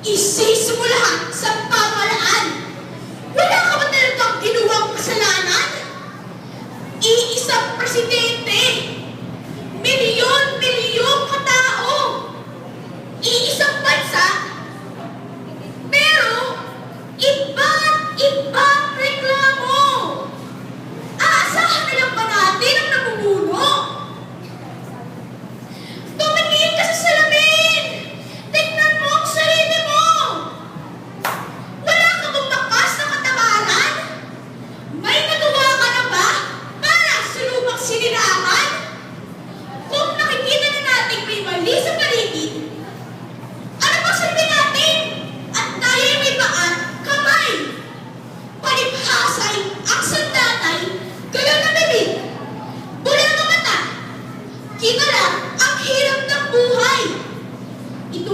Isisimulahan sa pamalaan. Wala ka ba talagang ginawang kasalanan? Iisang presidente, milyon-milyon katao, iisang bansa, pero iba't ibang reklamo. Aasahan na lang ba natin ang namumuno? Tumingin ka sa salamin! Tignan mo ang sarili mo! Wala ka bang bakas na katamaran? May nagawa ka na ba para sa lumang siningahan? Kung nakikita na natin may mali sa paligid, ano bang sabi natin? At tayo'y may paan, kamay! Palibhasay ang sandatay, galaw na bibig, bulang ang mata. Kita lang ang hirap ng buhay. Ito